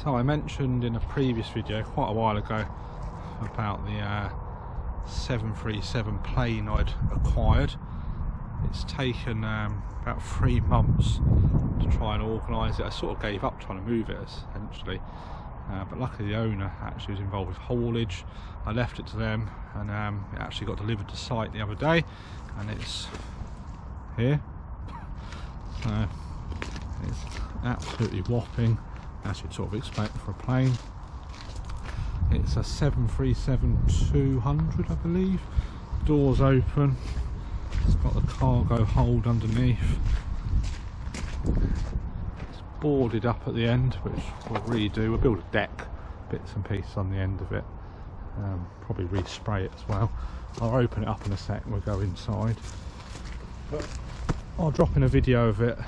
So I mentioned in a previous video quite a while ago about the 737 plane I'd acquired. It's taken about 3 months to try and organise it. I sort of gave up trying to move it essentially, but luckily the owner actually was involved with haulage. I left it to them, and it actually got delivered to site the other day, and it's here. So it's absolutely whopping, as you'd sort of expect for a plane. It's a 737-200, I believe. Doors open. It's got the cargo hold underneath. It's boarded up at the end, which we'll redo. We'll build a deck, bits and pieces on the end of it. Probably respray it as well. I'll open it up in a sec and we'll go inside. But I'll drop in a video of it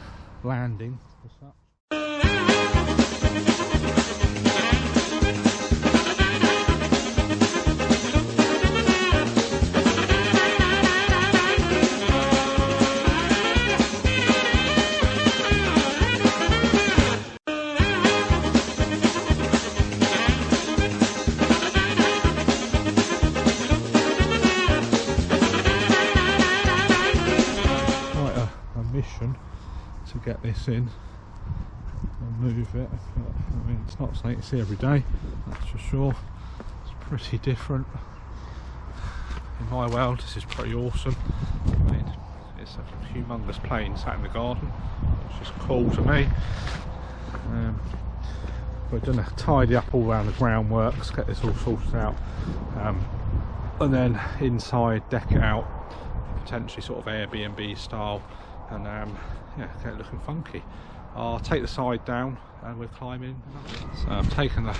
landing as such. To get this in and move it, but I mean, it's not something you see every day, that's for sure. It's pretty different. In my world, this is pretty awesome. I mean, it's a humongous plane sat in the garden, which is cool to me. We're going to tidy up all around the groundworks, get this all sorted out, and then inside deck it out, potentially sort of Airbnb style, and yeah, get it looking funky. I'll take the side down and we'll climb in. So I've taken the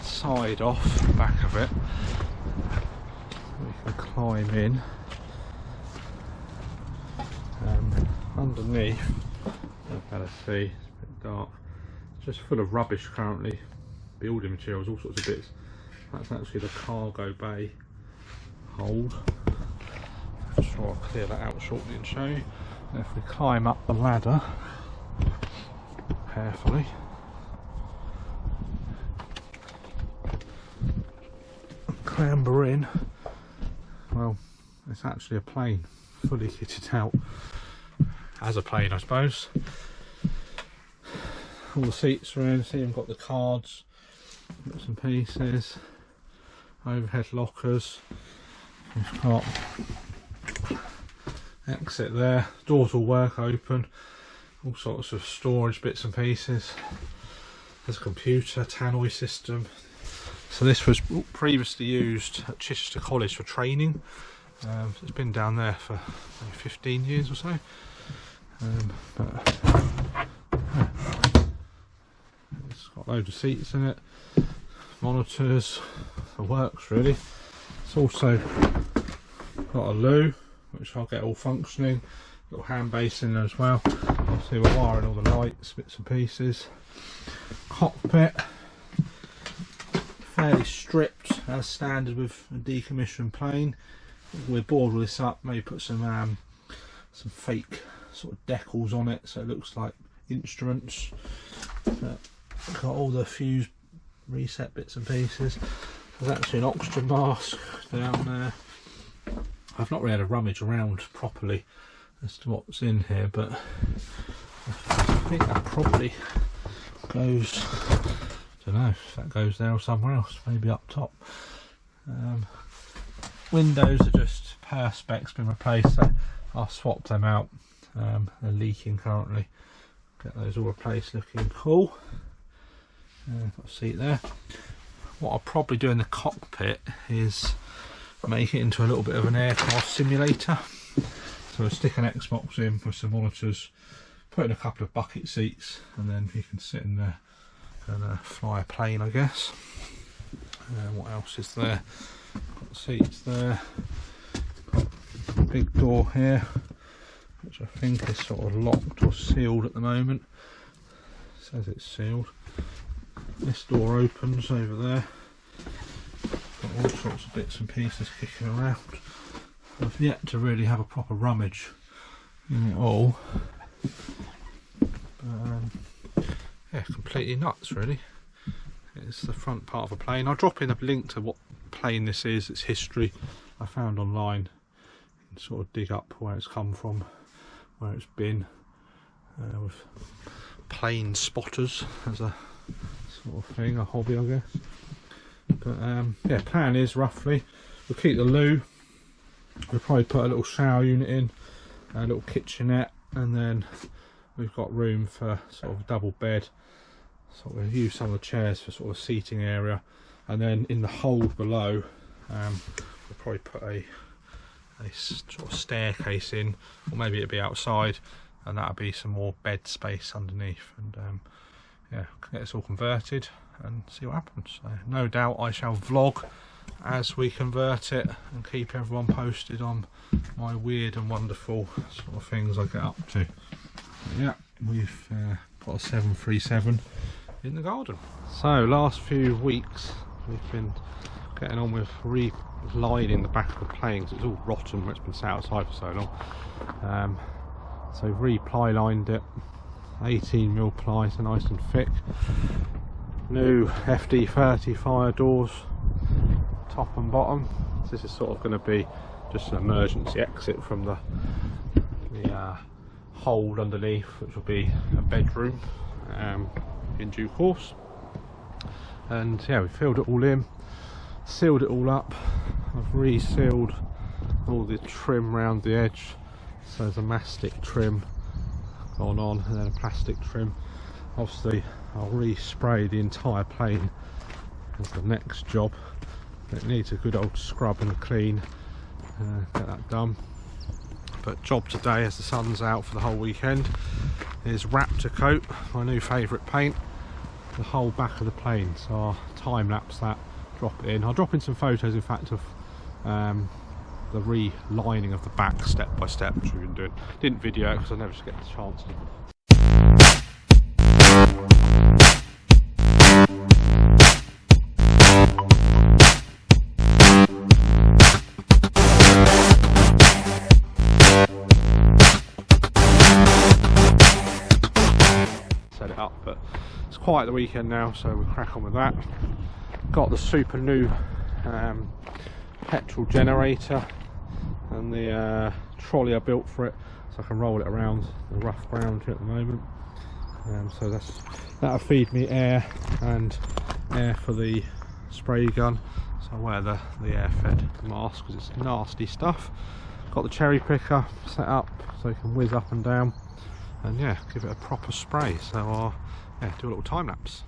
side off the back of it. We can climb in. Underneath, you'll better see, it's a bit dark. It's just full of rubbish currently, building materials, all sorts of bits. That's actually the cargo bay hold. I'm sure I'll clear that out shortly and show you. And if we climb up the ladder carefully, and clamber in, well, it's actually a plane, fully kitted out as a plane, I suppose. All the seats are in, see you've got the cards, bits and pieces, overhead lockers, we've got exit there, doors will work open, all sorts of storage bits and pieces. There's a computer, tannoy system. So this was previously used at Chichester College for training. It's been down there for maybe 15 years or so. But yeah. It's got loads of seats in it, monitors, the works really. It's also got a loo, which I'll get all functioning, little hand basin as well. Obviously we're wiring all the lights, bits and pieces. Cockpit, fairly stripped as standard with a decommissioned plane. We'll board this up, maybe put some fake sort of decals on it so it looks like instruments. Got all the fuse reset bits and pieces. There's actually an oxygen mask down there. I've not really had a rummage around properly as to what's in here, but I think that probably goes, I don't know if that goes there or somewhere else, maybe up top. Windows are just perspex, been replaced, so I'll swap them out. They're leaking currently. Get those all replaced, looking cool. Got a seat there. What I'll probably do in the cockpit is make it into a little bit of an aircraft simulator. So we'll stick an Xbox in with some monitors, put in a couple of bucket seats, and then you can sit in there and fly a plane, I guess. What else is there? Got seats there. Got a big door here, which I think is sort of locked or sealed at the moment. It says it's sealed. This door opens over there. Got all sorts of bits and pieces kicking around. I've yet to really have a proper rummage in it all. Yeah, completely nuts really. It's the front part of a plane. I'll drop in a link to what plane this is, its history. I found online, and sort of dig up where it's come from, where it's been, with plane spotters as a sort of thing, a hobby I guess. But yeah, plan is roughly we'll keep the loo, we'll probably put a little shower unit in, a little kitchenette, and then we've got room for sort of a double bed. So we'll use some of the chairs for sort of a seating area, and then in the hold below we'll probably put a sort of staircase in, or maybe it'll be outside, and that'll be some more bed space underneath. And yeah, get this all converted and see what happens. So no doubt I shall vlog as we convert it and keep everyone posted on my weird and wonderful sort of things I get up to. But yeah, we've got a 737 in the garden. So last few weeks we've been getting on with relining the back of the plane because it's all rotten where it's been sat outside for so long. So we've re-ply lined it, 18mm ply, so nice and thick. New FD30 fire doors, top and bottom. So this is sort of going to be just an emergency exit from the hold underneath, which will be a bedroom in due course. And yeah, we filled it all in, sealed it all up. I've re-sealed all the trim around the edge, so there's a mastic trim gone on and then a plastic trim. Obviously I'll re-spray the entire plane as the next job. It needs a good old scrub and clean, get that done. But job today, as the sun's out for the whole weekend, is Raptor Coat, my new favourite paint, the whole back of the plane. So I'll time lapse that, drop it in. I'll drop in some photos in fact of the relining of the back step by step, which we've been doing. Didn't video it because I never just get the chance to. Set it up, but it's quiet the weekend now, so we'll crack on with that. Got the super new petrol generator and the trolley I built for it, so I can roll it around the rough ground here at the moment. So that'll feed me air and air for the spray gun. So I wear the air fed mask because it's nasty stuff. Got the cherry picker set up so you can whiz up and down, and yeah, give it a proper spray. So I'll do a little time lapse.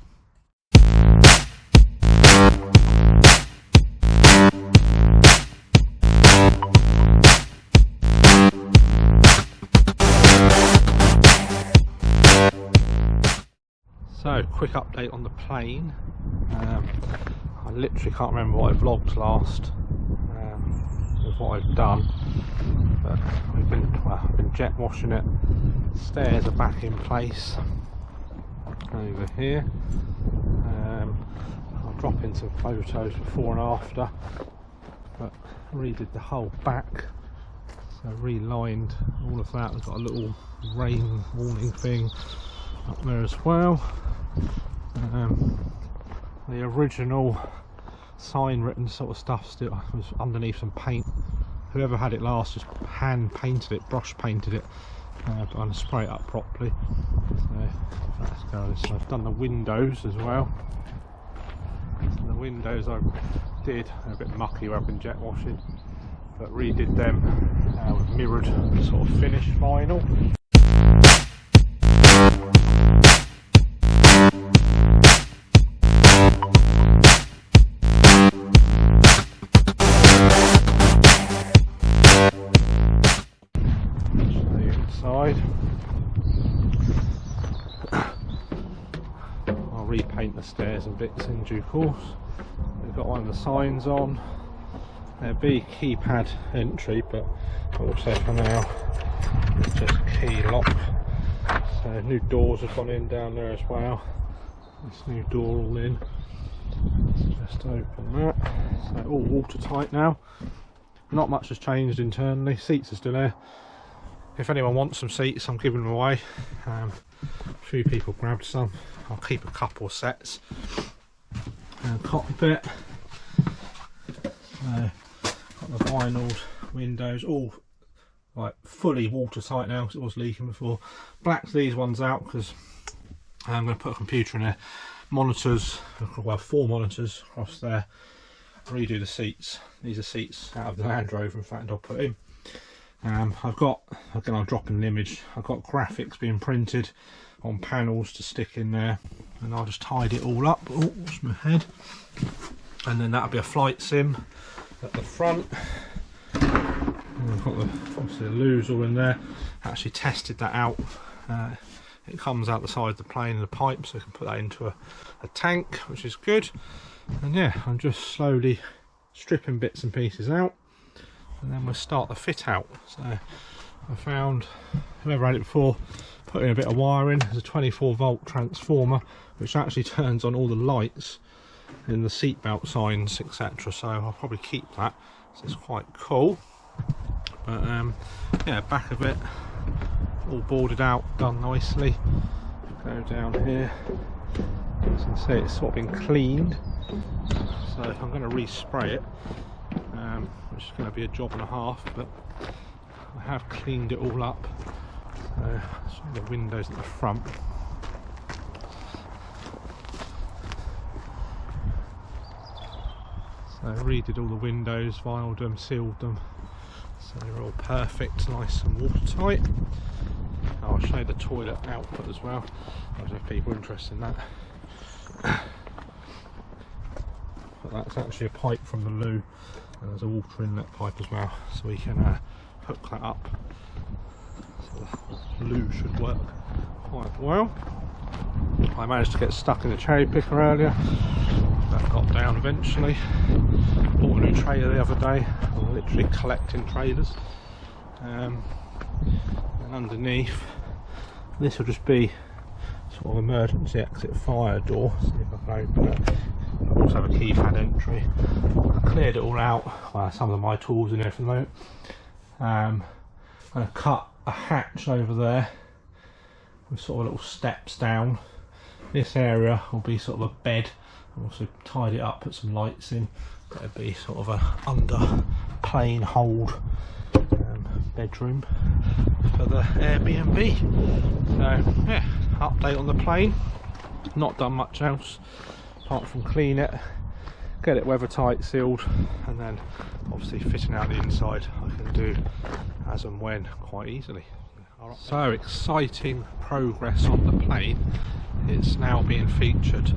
So, quick update on the plane. I literally can't remember what I vlogged last with what I've done, but I've been jet washing it. Stairs are back in place over here. I'll drop in some photos before and after, but redid the whole back, so relined all of that. I've got a little rain warning thing up there as well. The original sign written sort of stuff still was underneath some paint. Whoever had it last just hand painted it, brush painted it, but I'm going to spray it up properly. So that's going. So I've done the windows as well. So the windows I did, they're a bit mucky where I've been jet washing, but redid them with mirrored sort of finished vinyl. I'll repaint the stairs and bits in due course. We've got one of the signs on. There'll be keypad entry, but also for now it's just key lock. So new doors have gone in down there as well. This new door all in. Let's just open that. So all watertight now. Not much has changed internally. Seats are still there. If anyone wants some seats, I'm giving them away. A few people grabbed some. I'll keep a couple of sets. cockpit. So got the vinyl windows, all like fully watertight now because it was leaking before. Blacked these ones out because I'm going to put a computer in there. Monitors, well 4 monitors across there. Redo the seats. These are seats out of the Land Rover, in fact I'll put in. I've got, again I'll drop in an image, I've got graphics being printed on panels to stick in there, and I'll just tidy it all up. Oh, what's my head? And then that'll be a flight sim at the front. And I've got obviously the loos all in there. Actually tested that out. It comes out the side of the plane in a pipe, so I can put that into a tank, which is good. And yeah, I'm just slowly stripping bits and pieces out, and then we'll start the fit out. So I found, whoever had it before, put in a bit of wiring. There's a 24-volt transformer which actually turns on all the lights in the seatbelt signs, etc. So I'll probably keep that, so it's quite cool. But yeah, back of it all boarded out, done nicely. Go down here, as you can see it's sort of been cleaned. So I'm going to respray it, which is going to be a job and a half, but I have cleaned it all up. So the windows at the front. So I redid all the windows, vinyled them, sealed them, so they're all perfect, nice and watertight. I'll show you the toilet output as well. I don't know if people are interested in that. But that's actually a pipe from the loo, and there's a water inlet pipe as well, so we can hook that up. So the loo should work quite well. I managed to get stuck in the cherry picker earlier. That got down eventually. Bought a new trailer the other day. I'm literally collecting trailers. And underneath, this will just be sort of emergency exit fire door. See if I can open it. I also have a keypad entry. I cleared it all out. Well, some of my tools in there for the moment. I'm going to cut a hatch over there with sort of little steps down. This area will be sort of a bed. I'll also tidy it up, put some lights in. That'll be sort of a under plane hold bedroom for the Airbnb. So yeah, update on the plane. Not done much else apart from clean it, get it weather tight, sealed, and then obviously fitting out the inside I can do as and when quite easily. So exciting progress on the plane. It's now being featured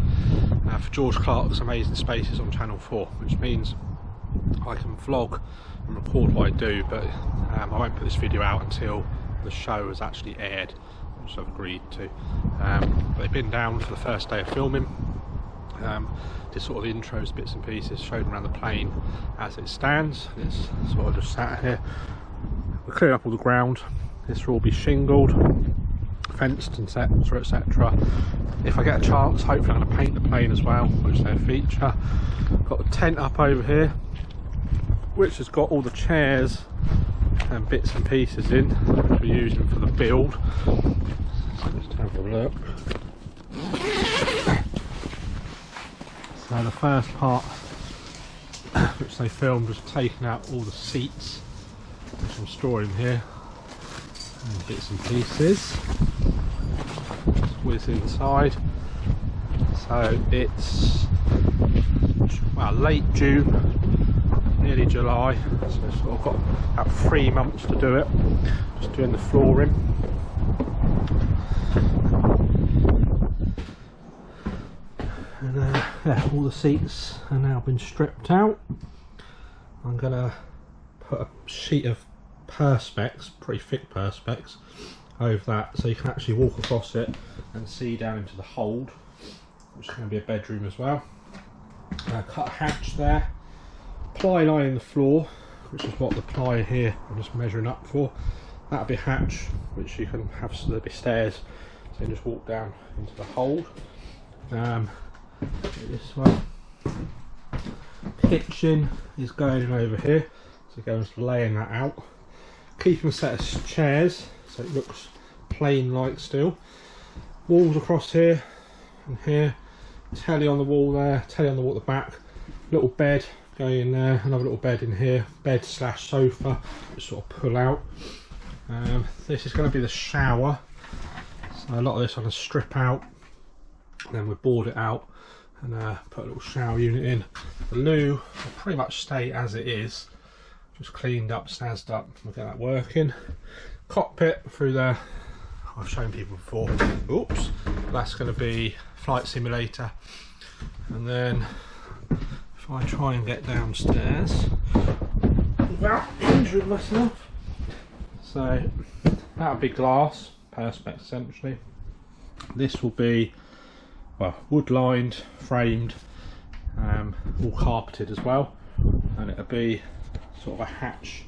for George Clark's Amazing Spaces on Channel 4, which means I can vlog and record what I do, but I won't put this video out until the show has actually aired, which I've agreed to. But they've been down for the first day of filming. Did sort of intros, bits and pieces, showed them around the plane as it stands. It's sort of just sat here. We're clearing up all the ground. This will all be shingled, fenced, etc, etc. If I get a chance, hopefully I'm going to paint the plane as well, which is their feature. Got the tent up over here, which has got all the chairs and bits and pieces in that we're using for the build. Let's have a look. So the first part, which they filmed, was taking out all the seats, which I'm storing here, and bits and pieces. Whiz inside. So it's late June, nearly July, so sort of got about 3 months to do it. Just doing the flooring. And yeah, all the seats are now been stripped out. I'm gonna put a sheet of perspex, pretty thick perspex, over that, so you can actually walk across it and see down into the hold, which is going to be a bedroom as well. Cut a hatch there, ply lining the floor, which is what the ply here I'm just measuring up for. That'll be a hatch which you can have, so there'll be stairs, so you can just walk down into the hold. This way. Kitchen is going in over here, so going to laying that out. Keeping a set of chairs so it looks plain like still. Walls across here and here, telly on the wall there, telly on the wall at the back, little bed going in there, another little bed in here, bed slash sofa, just sort of pull out. This is going to be the shower, so a lot of this I'm going to strip out, and then we board it out and put a little shower unit in. The loo will pretty much stay as it is, just cleaned up, snazzed up. We'll get that working. Cockpit through there, I've shown people before. Oops, that's going to be flight simulator. And then if I try and get downstairs without injuring myself, so that'll be glass perspex essentially. This will be, well, wood lined, framed, all carpeted as well, and it'll be sort of a hatch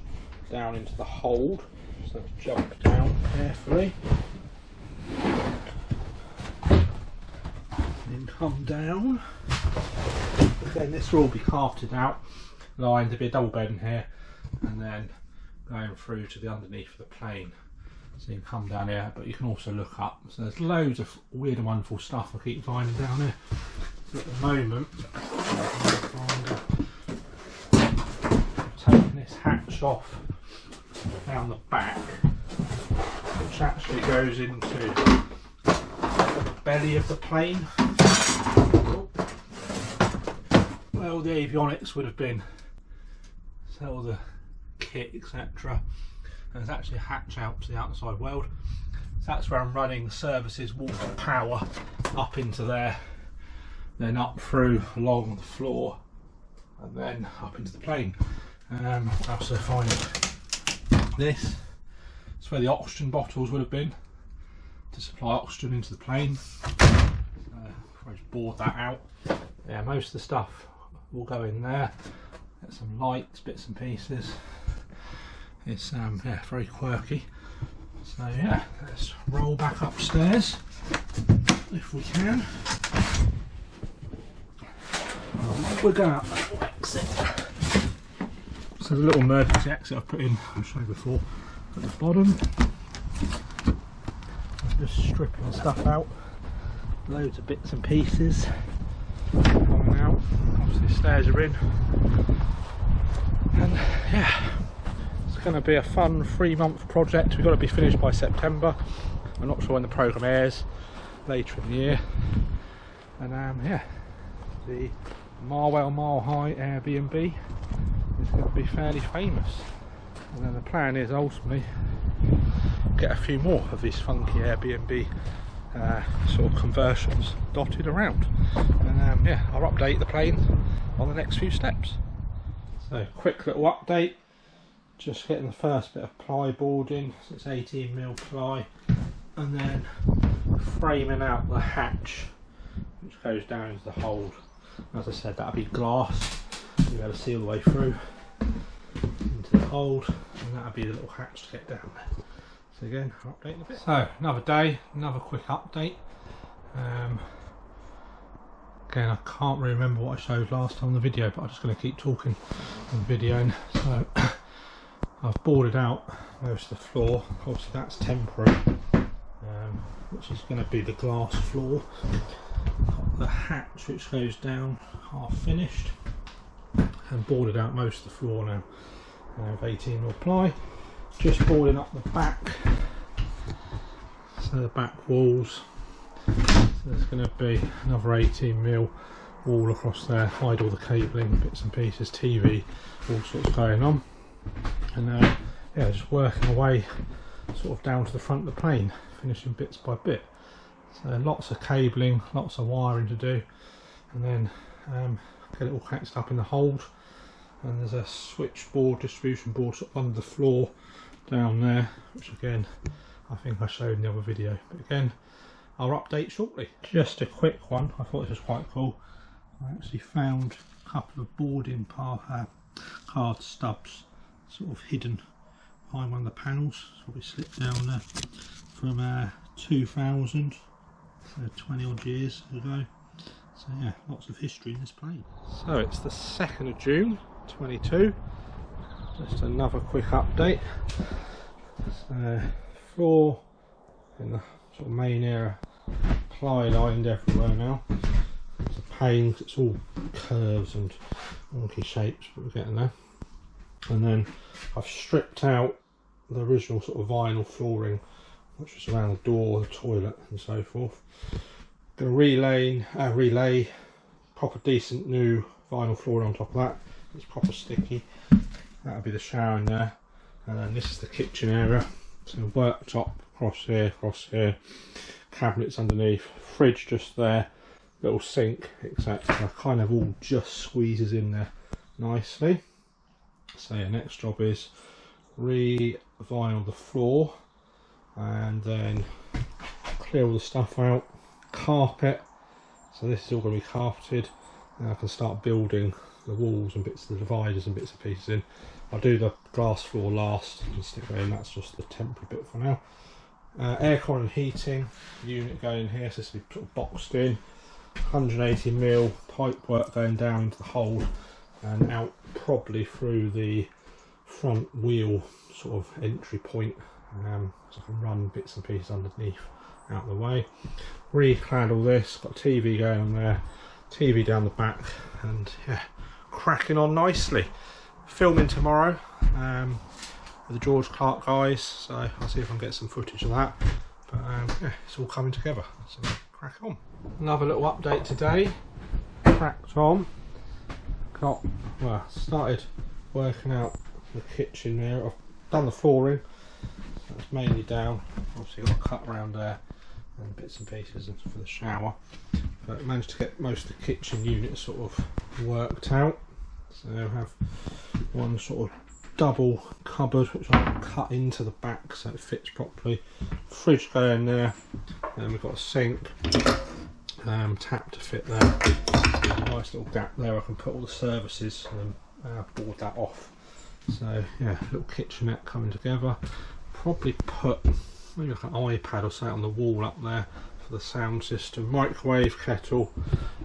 down into the hold. So let's jump down carefully and come down. Then this will all be carpeted out, lined. There'll be a double bed in here, and then going through to the underneath of the plane. So you can come down here, but you can also look up. So there's loads of weird and wonderful stuff I keep finding down here. So at the moment, I've taken this hatch off down the back, which actually goes into the belly of the plane, where all the avionics would have been, so all the kit, etc. And there's actually a hatch out to the outside world. So that's where I'm running the services, water, power up into there, then up through along the floor, and then up into the plane. I also find this, it's where the oxygen bottles would have been to supply oxygen into the plane. I just board that out. Yeah, most of the stuff will go in there. Get some lights, bits and pieces. It's yeah, very quirky. So yeah, let's roll back upstairs if we can. We're going out that little exit. So the little emergency exit I've put in, I've shown you before, at the bottom. I'm just stripping stuff out. Loads of bits and pieces coming out. Obviously the stairs are in. And yeah, it's going to be a fun 3-month project. We've got to be finished by September. I'm not sure when the programme airs, later in the year. And yeah, the Marwell Mile High Airbnb is going to be fairly famous. And then the plan is ultimately get a few more of these funky Airbnb sort of conversions dotted around. And yeah, I'll update the plane on the next few steps. So quick little update, just getting the first bit of ply board in, so it's 18mm ply, and then framing out the hatch which goes down into the hold. As I said, that'll be glass, you'll be able to see all the way through into the hold, and that'll be the little hatch to get down there. So again, I'll update in a bit. So another day, another quick update. Again, I can't really remember what I showed last time on the video, but I'm just going to keep talking on the video. So I've boarded out most of the floor. Obviously that's temporary, which is going to be the glass floor. Got the hatch which goes down half finished, and boarded out most of the floor now with 18mm ply. Just boarding up the back, so the back walls. So there's going to be another 18mm wall across there, hide all the cabling, bits and pieces, TV, all sorts going on. And yeah, just working away sort of down to the front of the plane, finishing bits by bit. So lots of cabling, lots of wiring to do, and then get it all connected up in the hold. And there's a switchboard, distribution board sort of under the floor down there, which again I think I showed in the other video, but again I'll update shortly. Just a quick one, I thought this was quite cool. I actually found a couple of boarding card stubs sort of hidden behind one of the panels, so we slipped down there from 2000, so 20 odd years ago. So yeah, lots of history in this plane. So it's the 2nd of June 22, just another quick update. So floor in the sort of main area, ply lined everywhere now. So pain 'cause it's all curves and wonky shapes, but we're getting there. And then I've stripped out the original sort of vinyl flooring which was around the door, the toilet and so forth. Going to relay proper decent new vinyl flooring on top of that. It's proper sticky. That'll be the shower in there, and then this is the kitchen area. So worktop across here, cabinets underneath, fridge just there, little sink, etc. Kind of all just squeezes in there nicely. So yeah, next job is re-vinyl the floor and then clear all the stuff out, carpet. So this is all going to be carpeted, and I can start building the walls and bits of the dividers and bits and pieces in. I'll do the glass floor last and stick that in. That's just the temporary bit for now. Aircon and heating unit going in here, so this will be sort of boxed in. 180mm pipe work going down into the hold and out probably through the front wheel sort of entry point, so I can run bits and pieces underneath out of the way. Reclad all this, got TV going on there, TV down the back, and yeah, cracking on nicely. Filming tomorrow with the George Clark guys, so I'll see if I can get some footage of that. But yeah, it's all coming together, so crack on. Another little update today. Cracked on. Started working out the kitchen there. I've done the flooring, so it's mainly down. Obviously got a cut around there and bits and pieces for the shower, but managed to get most of the kitchen unit sort of worked out. So I have one sort of double cupboard which I'll cut into the back so it fits properly. Fridge going there, and we've got a sink, tap to fit there. Nice little gap there, I can put all the services and board that off. So yeah, little kitchenette coming together. Probably put maybe like an iPad or something on the wall up there for the sound system. Microwave, kettle,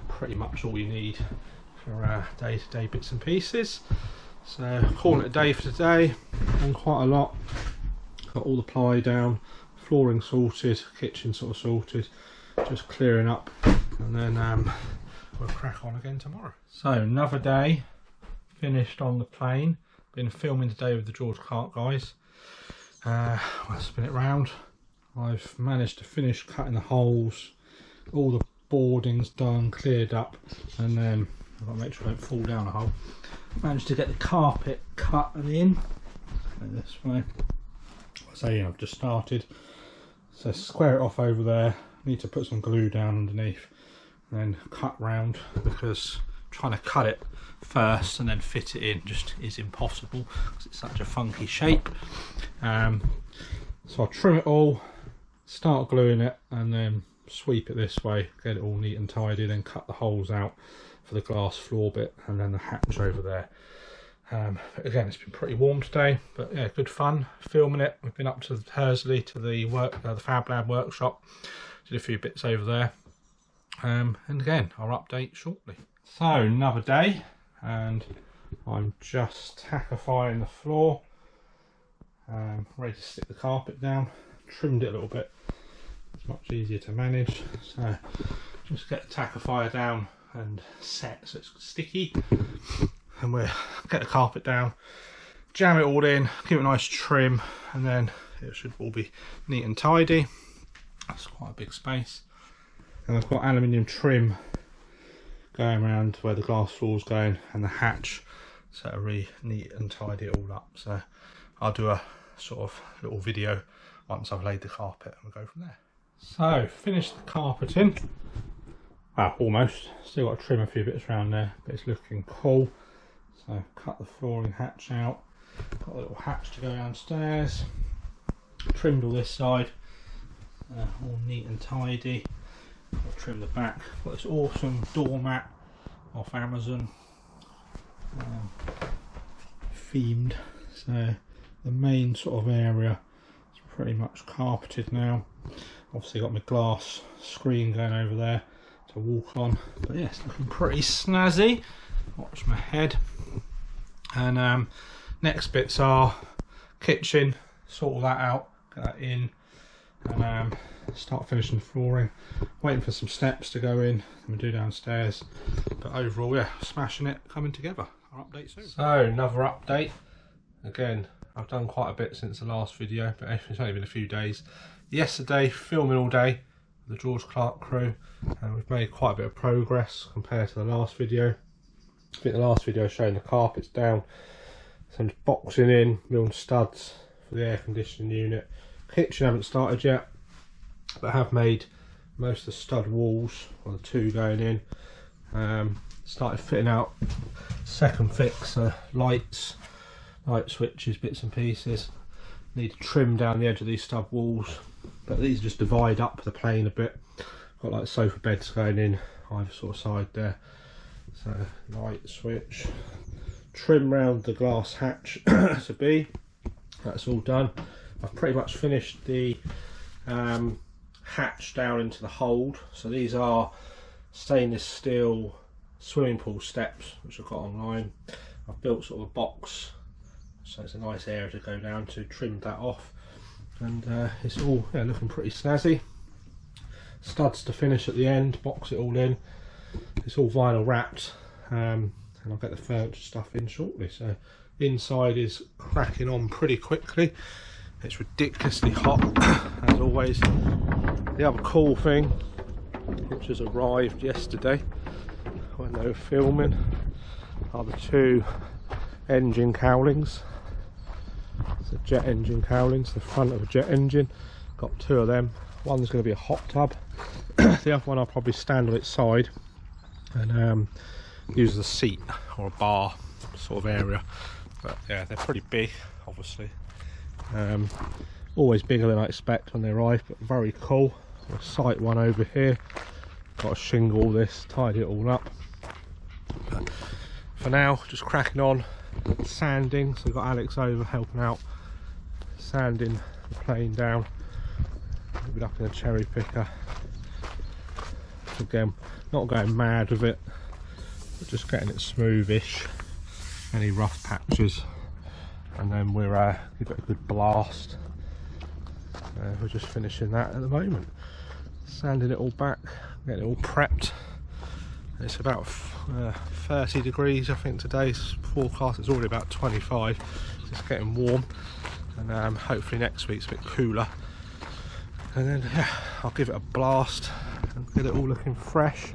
pretty much all you need for day-to-day bits and pieces. So calling it a day for today. Done quite a lot. Got all the ply down, flooring sorted, kitchen sort of sorted, just clearing up, and then we'll crack on again tomorrow. So another day finished on the plane. Been filming today with the George Clark guys. I'll spin it round. I've managed to finish cutting the holes, all the boarding's done, cleared up, and then I've got to make sure I don't fall down a hole. Managed to get the carpet cut and in. Go this way. So yeah, I've just started. So square it off over there. Need to put some glue down underneath, and then cut round, because trying to cut it first and then fit it in just is impossible because it's such a funky shape. So I'll trim it all, start gluing it, and then sweep it this way, get it all neat and tidy, then cut the holes out for the glass floor bit and then the hatch over there. But again, it's been pretty warm today, but yeah, good fun filming it. We've been up to Hersley to the Fab Lab workshop, did a few bits over there, and again I'll update shortly. So another day, and I'm just tackifying the floor, ready to stick the carpet down. Trimmed it a little bit, it's much easier to manage. So just get the tackifier down and set so it's sticky, and we'll get the carpet down, jam it all in, give it a nice trim, and then it should all be neat and tidy. That's quite a big space, and I've got aluminium trim going around where the glass floor's going and the hatch, so it'll really neat and tidy it all up. So I'll do a sort of little video once I've laid the carpet, and we'll go from there. So finished the carpeting. Well, almost. Still got to trim a few bits around there, but it's looking cool. So cut the flooring hatch out. Got a little hatch to go downstairs. Trimmed all this side, all neat and tidy. I'll trim the back. Got this awesome doormat off Amazon, themed. So the main sort of area is pretty much carpeted now. Obviously got my glass screen going over there to walk on, but yeah, it's looking pretty snazzy. Watch my head. And next bits are kitchen, sort all that out, get that in, and start finishing the flooring. Waiting for some steps to go in and we do downstairs. But overall, yeah, smashing it, coming together. I'll update soon. So another update. Again, I've done quite a bit since the last video, but it's only been a few days. Yesterday, filming all day with the George Clark crew, and we've made quite a bit of progress compared to the last video. I think the last video showing the carpets down, some boxing in, building studs for the air conditioning unit. Kitchen haven't started yet, but I have made most of the stud walls, or the two going in. Started fitting out second fix, lights, light switches, bits and pieces. Need to trim down the edge of these stud walls, but these just divide up the plane a bit. Got like sofa beds going in either sort of side there. So light switch, trim round the glass hatch to be. That's all done. I've pretty much finished the hatch down into the hold. So these are stainless steel swimming pool steps which I've got online. I've built sort of a box, so it's a nice area to go down to, trimmed that off, and it's all looking pretty snazzy. Studs to finish at the end, box it all in. It's all vinyl wrapped, and I'll get the furniture stuff in shortly. So inside is cracking on pretty quickly. It's ridiculously hot as always. The other cool thing which has arrived yesterday when they were filming are the two engine cowlings. The jet engine cowlings, the front of a jet engine. Got two of them. One's going to be a hot tub. The other one I'll probably stand on its side and use as a seat or a bar sort of area. But yeah, they're pretty big, obviously. Always bigger than I expect when they arrive, but very cool. I'll sight one over here. Got to shingle this, tied it all up. But for now, just cracking on, sanding. So we've got Alex over helping out, sanding the plane down. Put it up in a cherry picker. Again, not going mad with it, but just getting it smoothish. Any rough patches, and then we've got a good blast. We're just finishing that at the moment, sanding it all back, getting it all prepped. It's about 30 degrees I think today's forecast. It's already about 25, so it's getting warm, and hopefully next week's a bit cooler, and then yeah, I'll give it a blast and get it all looking fresh,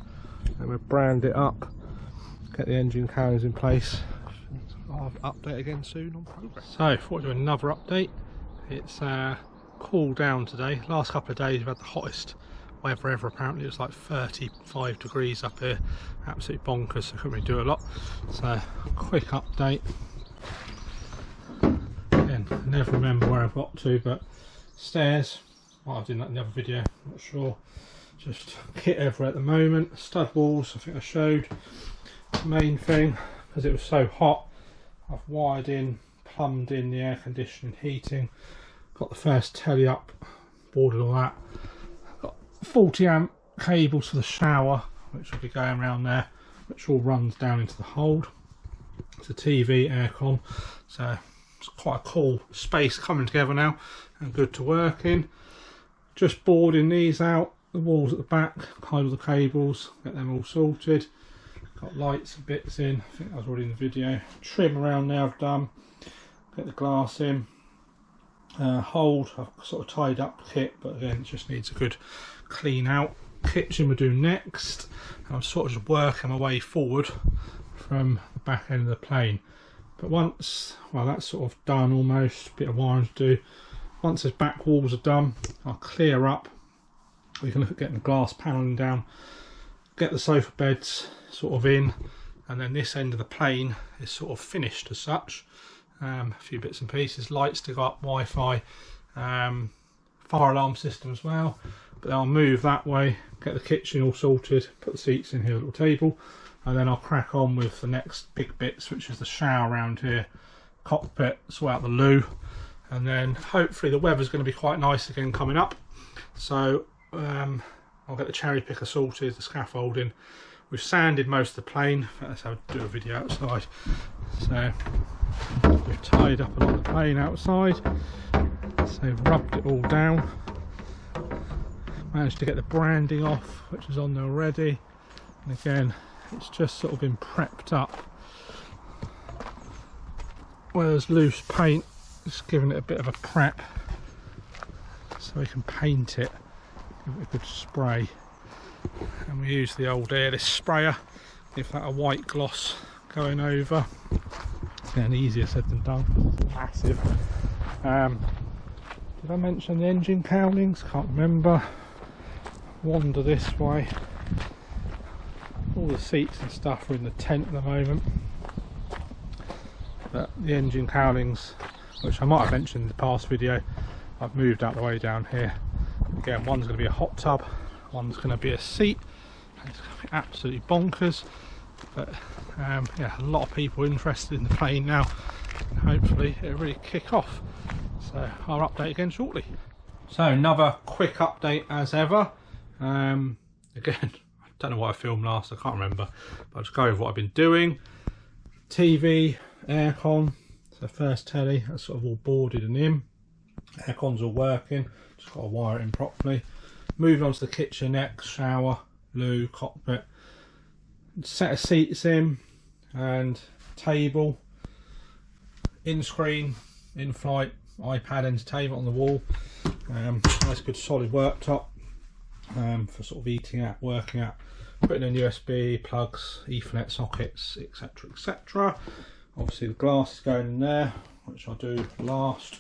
and we'll brand it up, get the engine cowlings in place. I'll update again soon on progress. So I thought I'd do another update. It's cooled down today. Last couple of days we've had the hottest weather ever. Apparently it's like 35 degrees up here, absolutely bonkers, so I couldn't really do a lot. So quick update. Again, I never remember where I've got to, but stairs, well, I did that in the other video, I'm not sure. Just kit everywhere at the moment. Stud walls, I think I showed. The main thing, because it was so hot, I've wired in, plumbed in the air conditioning, heating, got the first telly up, boarded all that, got 40 amp cables for the shower which will be going around there, which all runs down into the hold. It's a TV, aircon, so it's quite a cool space coming together now and good to work in. Just boarding these out, the walls at the back, hide all the cables, get them all sorted. Got lights and bits in, I think that was already in the video. Trim around there I've done, get the glass in. Hold, I've sort of tied up kit, but again it just needs a good clean out. Kitchen we'll do next. I'm sort of just working my way forward from the back end of the plane. But once, well, that's sort of done almost, a bit of wiring to do. Once those back walls are done, I'll clear up. We can look at getting the glass panelling down, get the sofa beds sort of in, and then this end of the plane is sort of finished as such. A few bits and pieces, lights to go up, Wi-Fi, fire alarm system as well. But then I'll move that way, get the kitchen all sorted, put the seats in here, a little table, and then I'll crack on with the next big bits, which is the shower around here, cockpit, sort out the loo, and then hopefully the weather's going to be quite nice again coming up. So I'll get the cherry picker sorted, the scaffolding. We've sanded most of the plane. That's how I do a video outside. So we've tied up a lot of the plane outside. So rubbed it all down. Managed to get the branding off, which is on there already, and again it's just sort of been prepped up where there's loose paint, just giving it a bit of a prep so we can paint it, give it a good spray. And we use the old airless sprayer, give that a white gloss going over. Again, easier said than done, it's massive. Did I mention the engine cowlings? Can't remember. Wander this way. All the seats and stuff are in the tent at the moment, but the engine cowlings, which I might have mentioned in the past video, I've moved out the way down here. Again, one's going to be a hot tub, one's going to be a seat, and it's going to be absolutely bonkers. But yeah, a lot of people interested in the plane now, and hopefully it'll really kick off. So I'll update again shortly. So another quick update as ever. Again, I don't know what I filmed last, I can't remember, but I'll just go over what I've been doing. TV, aircon, so first telly, that's sort of all boarded and in. Aircon's all working, just got to wire it in properly. Moving on to the kitchen next, shower, loo, cockpit. Set of seats in, and table, in-screen, in-flight, iPad entertainment on the wall. Nice good solid worktop for sort of eating out, working out, putting in USB, plugs, Ethernet sockets, etc, etc. Obviously the glass is going in there, which I'll do last.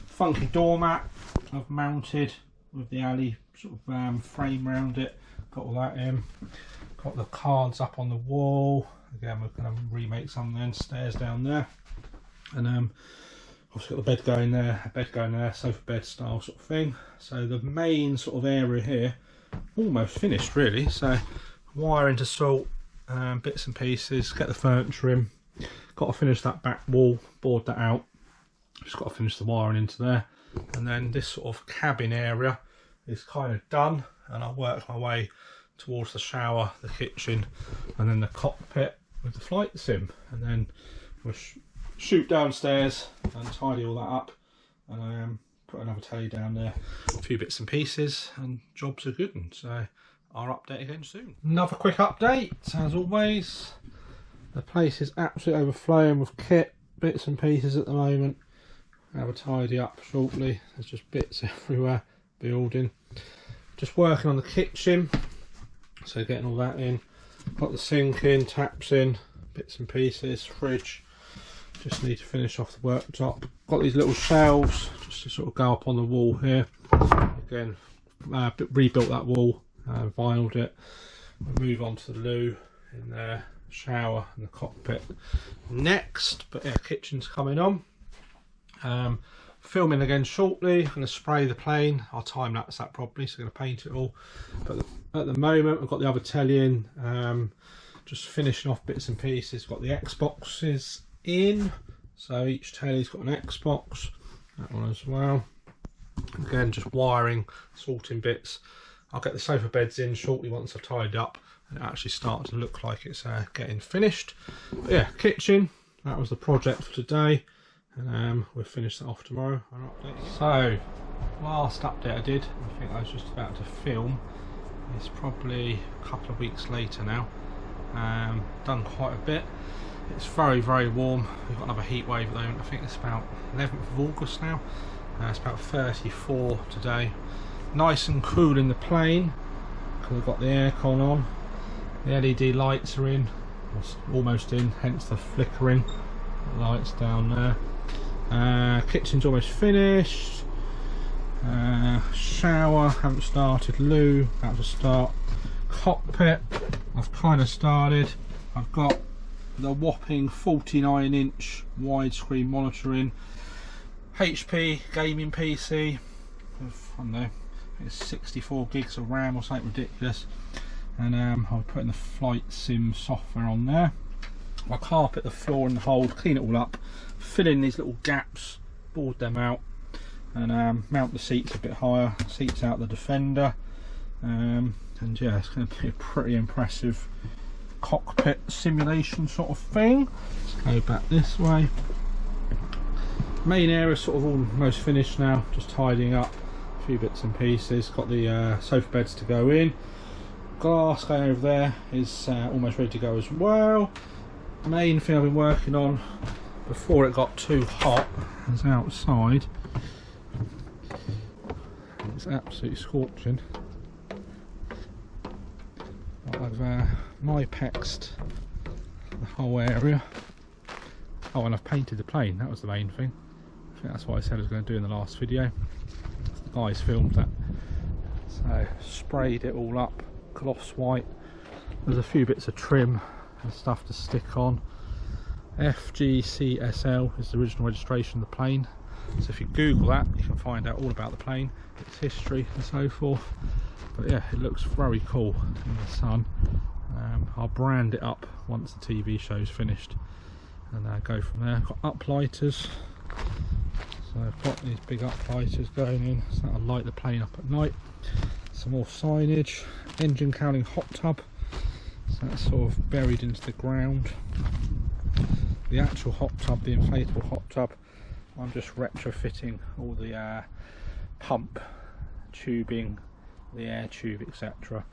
Funky doormat I've mounted with the alley sort of frame around it, got all that in. Got the cards up on the wall. Again, we're going to remake some then, stairs down there. And obviously got the bed going there, a bed going there, sofa bed style sort of thing. So the main sort of area here, almost finished really. So wiring to sort, bits and pieces, get the furniture in. Got to finish that back wall, board that out. Just got to finish the wiring into there. And then this sort of cabin area is kind of done. And I'll work my way towards the shower, the kitchen, and then the cockpit with the flight sim. And then we'll shoot downstairs and tidy all that up, and put another telly down there, a few bits and pieces, and jobs are good. And so I'll update again soon. Another quick update, as always. The place is absolutely overflowing with kit, bits and pieces at the moment. I'll have a tidy up shortly. There's just bits everywhere, building. Just working on the kitchen, so getting all that in. Got the sink in, taps in, bits and pieces, fridge. Just need to finish off the worktop. Got these little shelves just to sort of go up on the wall here. Again, rebuilt that wall, vinyled it. We'll move on to the loo in there, shower and the cockpit next. But yeah, kitchen's coming on. Filming again shortly. I'm going to spray the plane. I'll time lapse that properly, so I'm going to paint it all. But at the moment I've got the other telly in, just finishing off bits and pieces. Got the Xboxes in, so each telly's got an Xbox, that one as well. Again, just wiring, sorting bits. I'll get the sofa beds in shortly once I've tidied up and it actually starts to look like it's getting finished. But yeah, kitchen, that was the project for today. And we'll finish that off tomorrow. I'll update you. So, last update I did, I think I was just about to film. It's probably a couple of weeks later now. Done quite a bit. It's very, very warm. We've got another heat wave at the moment. I think it's about 11th of August now. It's about 34 today. Nice and cool in the plane because we've got the aircon on. The LED lights are in, almost in, hence the flickering. The lights down there. Kitchen's almost finished. Shower, haven't started. Loo, about to start. Cockpit, I've kind of started. I've got the whopping 49-inch widescreen monitor in. HP gaming PC with, I don't know, I think it's 64 gigs of RAM or something ridiculous. And I'll put in the flight sim software on there. I'll carpet the floor and the hold, clean it all up, fill in these little gaps, board them out, and mount the seats a bit higher, seats out the Defender, and yeah, it's going to be a pretty impressive cockpit simulation sort of thing. Let's go back this way. Main area sort of almost finished now, just tidying up. a few bits and pieces. Got the sofa beds to go in. Glass going over there is almost ready to go as well. Main thing I've been working on before it got too hot is outside. It's absolutely scorching. I've Mipexed the whole area. Oh, and I've painted the plane, that was the main thing. I think that's what I said I was going to do in the last video. The guys filmed that. So, sprayed it all up, gloss white. There's a few bits of trim and stuff to stick on. FGCSL is the original registration of the plane. So if you Google that, you can find out all about the plane, its history and so forth. But yeah, it looks very cool in the sun. I'll brand it up once the TV show's finished and go from there. I've got uplighters, so I've got these big uplighters going in, so that'll light the plane up at night. Some more signage, engine cowling hot tub, so that's sort of buried into the ground. The actual hot tub, the inflatable hot tub, I'm just retrofitting all the pump tubing, the air tube, etc.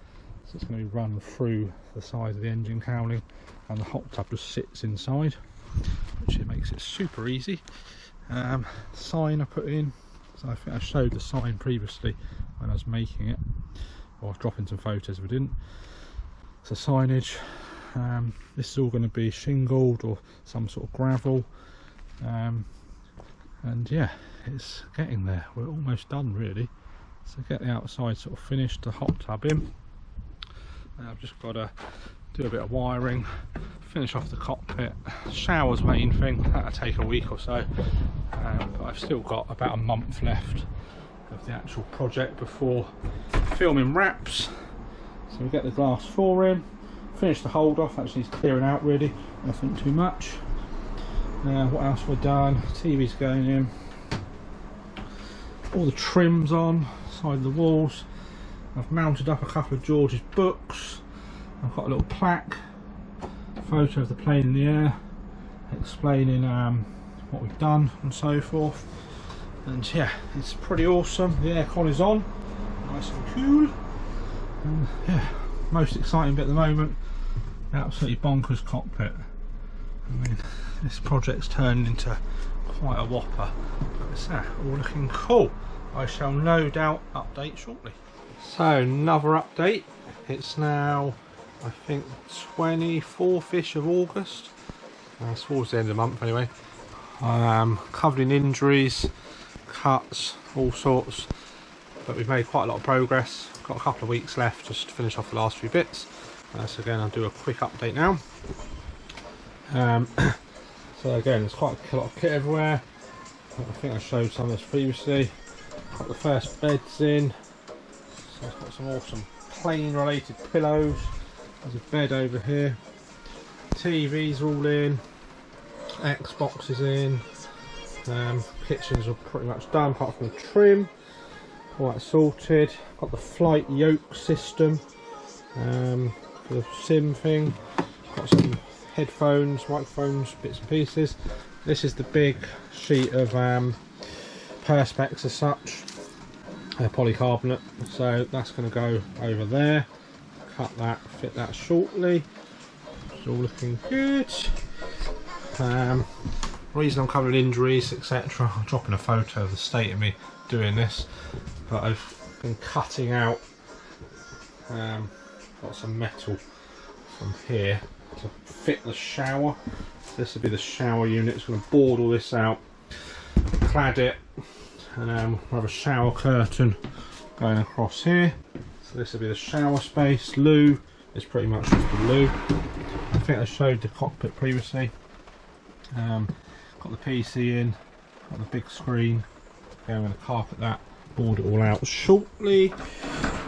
So it's going to be run through the side of the engine cowling, and the hot tub just sits inside, which it makes it super easy. Sign I put in, so I think I showed the sign previously when I was making it, or dropping some photos if I didn't. So signage, this is all going to be shingled or some sort of gravel, and yeah, it's getting there. We're almost done really. So get the outside sort of finished, the hot tub in. Now I've just got to do a bit of wiring, finish off the cockpit. Shower's main thing, that'll take a week or so, but I've still got about a month left of the actual project before filming wraps. So we get the glass floor in, finish the hold off, actually it's clearing out really, nothing too much. What else we've done? TV's going in, all the trims on side of the walls. I've mounted up a couple of George's books. I've got a little plaque, photo of the plane in the air, explaining what we've done and so forth. And yeah, it's pretty awesome. The aircon is on, nice and cool. And yeah, most exciting bit at the moment, absolutely bonkers cockpit. I mean, this project's turned into quite a whopper. But it's all looking cool. I shall no doubt update shortly. So another update. It's now, I think, 24th-ish of August. It's towards the end of the month anyway. Covered in injuries, cuts, all sorts. But we've made quite a lot of progress. Got a couple of weeks left just to finish off the last few bits. So again, I'll do a quick update now. So again, there's quite a lot of kit everywhere. I think I showed some of this previously. Got the first beds in. So it's got some awesome plane related pillows. There's a bed over here. TVs are all in. Xbox is in. Kitchens are pretty much done apart from the trim. All that sorted. Got the flight yoke system for the sim thing. Got some headphones, microphones, bits and pieces. This is the big sheet of perspex as such, polycarbonate, so that's going to go over there. Cut that, fit that shortly. It's all looking good. Reason I'm covering injuries, etc. I'm dropping a photo of the state of me doing this, but I've been cutting out got some metal from here to fit the shower. This will be the shower unit. It's going to board all this out, clad it, and we'll have a shower curtain going across here. So this will be the shower space. Loo is pretty much just the loo. I think I showed the cockpit previously. Got the PC in, got the big screen. Okay, I'm going to carpet that, board it all out shortly.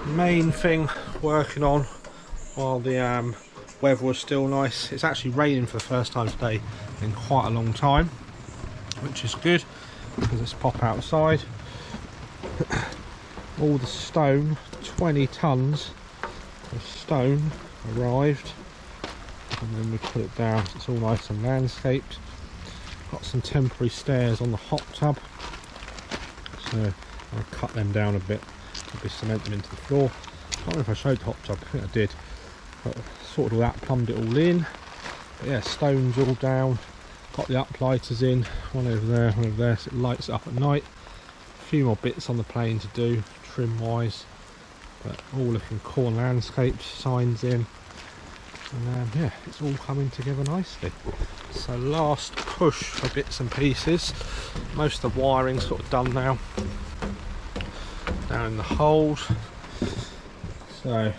Main thing working on while the weather was still nice. It's actually raining for the first time today in quite a long time, which is good because let's pop outside. All the stone, 20 tons of stone arrived, and then we put it down so it's all nice and landscaped. Got some temporary stairs on the hot tub, so I'll cut them down a bit, probably cement them into the floor. I can't remember if I showed the hot tub, I think I did. But sorted all that, plumbed it all in. But yeah, stones all down, got the uplighters in, one over there, so it lights it up at night. A few more bits on the plane to do, trim wise, but all looking cool. Landscapes, signs in, and yeah, it's all coming together nicely. So last push for bits and pieces. Most of the wiring's sort of done now. Down in the hold. So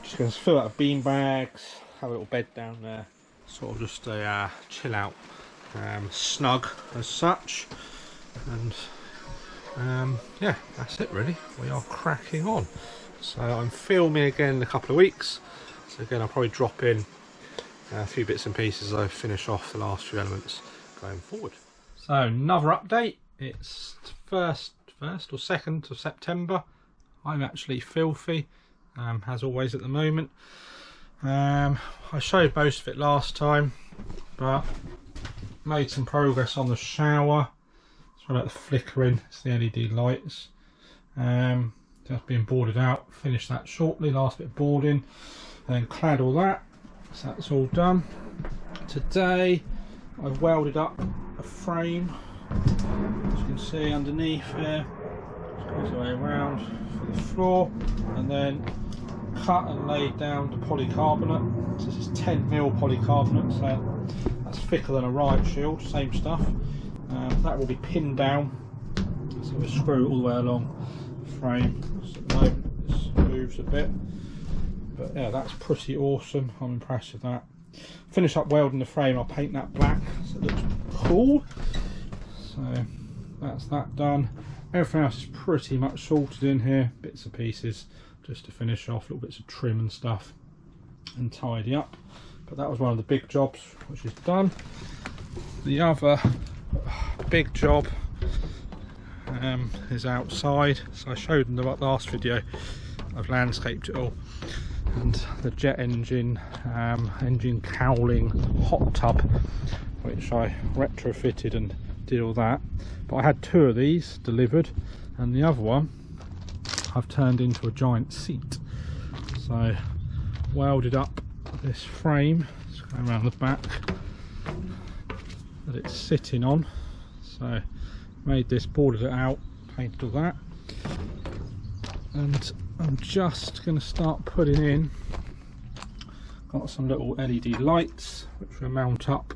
just going to fill out bean bags, have a little bed down there, sort of just a chill out, snug as such, and yeah, that's it really. We are cracking on. So I'm filming again in a couple of weeks, so again I'll probably drop in a few bits and pieces as I finish off the last few elements going forward. So another update, it's 1st or 2nd of September. I'm actually filthy, as always at the moment. I showed most of it last time, but made some progress on the shower. Sorry about the flickering, it's the LED lights. Just being boarded out, finish that shortly, last bit of boarding, and then clad all that, so that's all done. Today I've welded up a frame, as you can see underneath here, just goes the way around for the floor, and then cut and laid down the polycarbonate. So this is 10mm polycarbonate, so that's thicker than a riot shield, same stuff. That will be pinned down, so we screw it all the way along the frame. So at the moment this moves a bit, but yeah, that's pretty awesome. I'm impressed with that. Finish up welding the frame, I'll paint that black so it looks cool. So that's that done. Everything else is pretty much sorted in here, bits and pieces just to finish off, little bits of trim and stuff and tidy up. But that was one of the big jobs which is done. The other big job is outside. So I showed in the last video, I've landscaped it all, and the jet engine engine cowling hot tub, which I retrofitted and did all that. But I had 2 of these delivered, and the other one I've turned into a giant seat. So welded up this frame, just going around the back, that it's sitting on. So made this, boarded it out, painted all that, and I'm just going to start putting in, got some little LED lights which will mount up,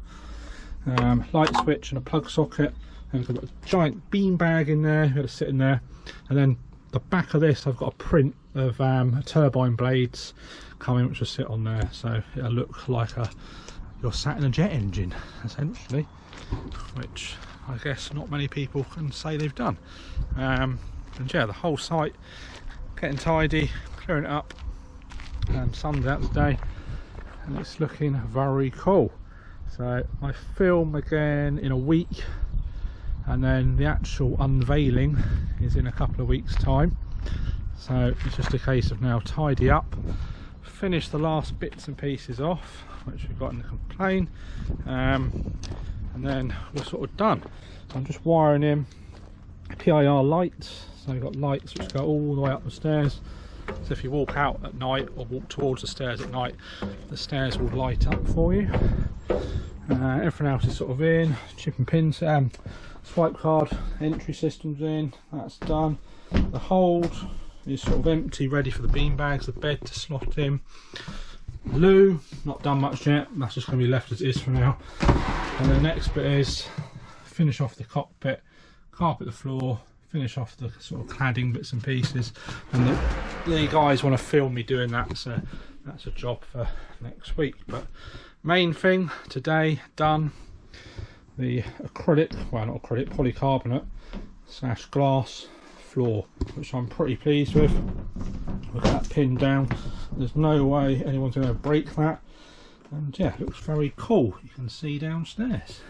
light switch and a plug socket, and I've got a giant bean bag in there, got to sit in there, and then the back of this I've got a print of turbine blades coming which will sit on there, so it'll look like you're sat in a jet engine essentially, which I guess not many people can say they've done. And yeah, the whole site getting tidy, clearing it up. Sun's out today and it's looking very cool. So I film again in a week, and then the actual unveiling is in a couple of weeks time. So it's just a case of now tidy up, finish the last bits and pieces off which we've got in the plane, and then we're sort of done. So I'm just wiring in PIR lights, so you've got lights which go all the way up the stairs, so if you walk out at night or walk towards the stairs at night, the stairs will light up for you. Everything else is sort of in, chip and pin, swipe card entry system's in, that's done. The hold is sort of empty, ready for the bean bags, the bed to slot in. Loo, not done much yet, that's just going to be left as it is for now. And the next bit is finish off the cockpit, carpet the floor, finish off the sort of cladding bits and pieces, and the guys want to film me doing that, so that's a job for next week. But main thing today done, the acrylic, well not acrylic, polycarbonate / glass floor, which I'm pretty pleased with. We've got that pinned down, there's no way anyone's going to break that, and yeah, it looks very cool. You can see downstairs,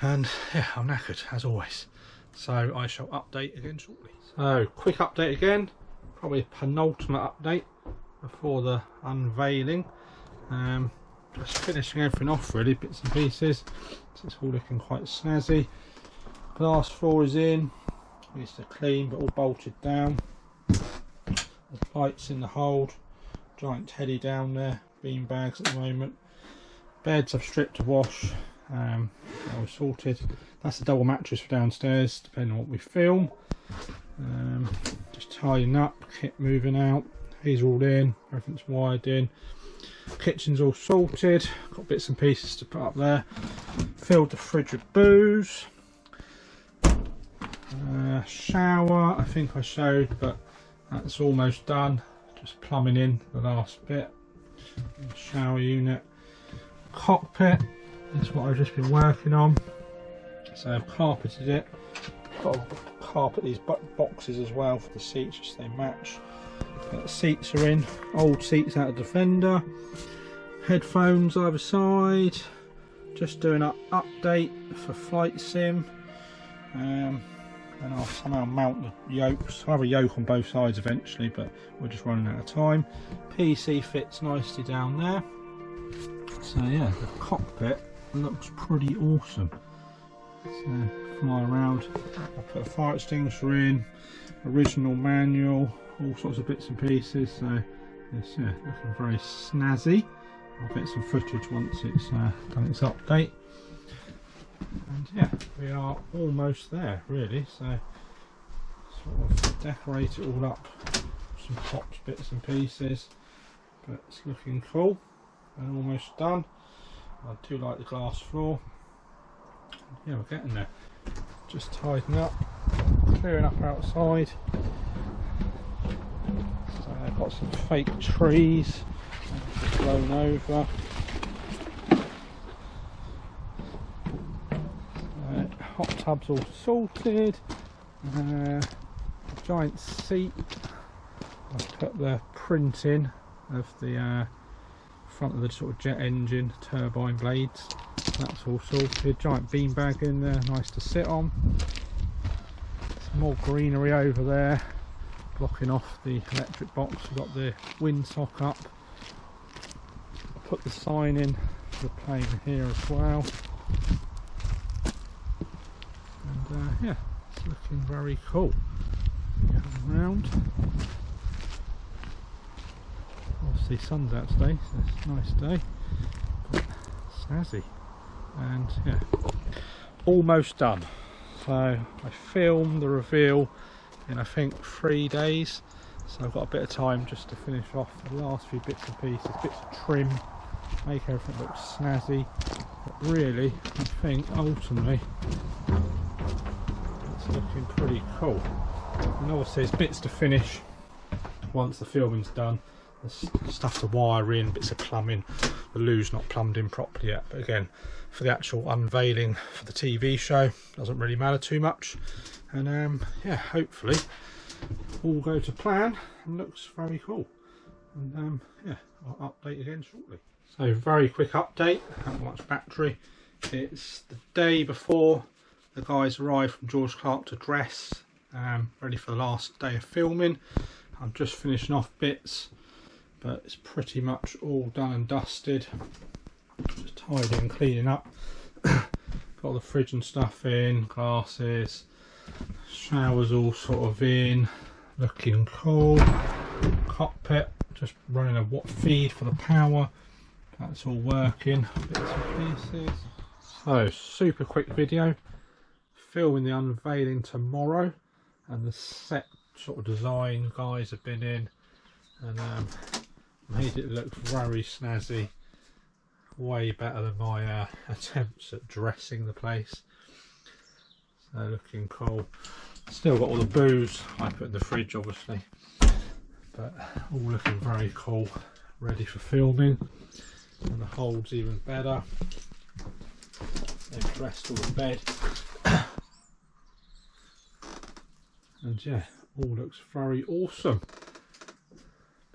and yeah, I'm knackered as always, so I shall update again shortly. So quick update again, probably a penultimate update before the unveiling. Just finishing everything off really, bits and pieces, so it's all looking quite snazzy. Glass floor is in, needs to clean, but all bolted down. There's lights in the hold, giant teddy down there, bean bags at the moment. Beds I've stripped to wash, all sorted. That's the double mattress for downstairs, depending on what we film. Just tidying up, kit moving out. These are all in, everything's wired in. Kitchen's all sorted, got bits and pieces to put up there. Filled the fridge with booze. Shower, I think I showed, but that's almost done. Just plumbing in the last bit. Shower unit. Cockpit, that's what I've just been working on. So I've carpeted it. Got to carpet these boxes as well for the seats, just so they match. The seats are in, old seats out of Defender. Headphones either side. Just doing an update for Flight Sim. And I'll somehow mount the yokes. I'll have a yoke on both sides eventually, but we're just running out of time. PC fits nicely down there. So yeah, the cockpit looks pretty awesome. So fly around. I put a fire extinguisher in, original manual, all sorts of bits and pieces. So it's looking very snazzy. I'll get some footage once it's done its update. And yeah, we are almost there really. So sort of decorate it all up, some popped bits and pieces, but it's looking cool. And almost done. I do like the glass floor. Yeah, we're getting there. Just tidying up, clearing up outside. So I've got some fake trees blown over. Hot tub's all sorted. Giant seat. I've put the print in of the front of the sort of jet engine turbine blades. That's all sorted. Giant beanbag in there, nice to sit on. Some more greenery over there, blocking off the electric box. We've got the windsock up. Put the sign in for the plane here as well. And yeah, it's looking very cool. Going round. Obviously sun's out today, so it's a nice day, but snazzy. And yeah, almost done. So I filmed the reveal in I think 3 days, so I've got a bit of time just to finish off the last few bits and pieces, bits of trim, make everything look snazzy. But really, I think ultimately it's looking pretty cool. And obviously there's bits to finish once the filming's done. There's stuff to wire in, bits of plumbing. The loo's not plumbed in properly yet, but again, for the actual unveiling for the TV show, doesn't really matter too much. And yeah, hopefully all go to plan and looks very cool. And yeah, I'll update again shortly. So very quick update, how much battery. It's the day before the guys arrive from George Clark to dress, ready for the last day of filming. I'm just finishing off bits, but it's pretty much all done and dusted. Just tidying and cleaning up. Got the fridge and stuff in, glasses, showers all sort of in, looking cool. Cockpit, just running a feed for the power. That's all working, bits and pieces. So super quick video. Filming the unveiling tomorrow, and the set sort of design guys have been in and made it look very snazzy, way better than my attempts at dressing the place. So looking cool. Still got all the booze I put in the fridge obviously, but all looking very cool, ready for filming. And the hold's even better. They've dressed all the bed. And yeah, all looks very awesome.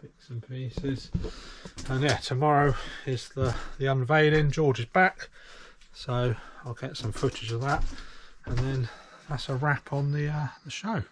Bits and pieces. And yeah, tomorrow is the unveiling. George is back, so I'll get some footage of that, and then that's a wrap on the show.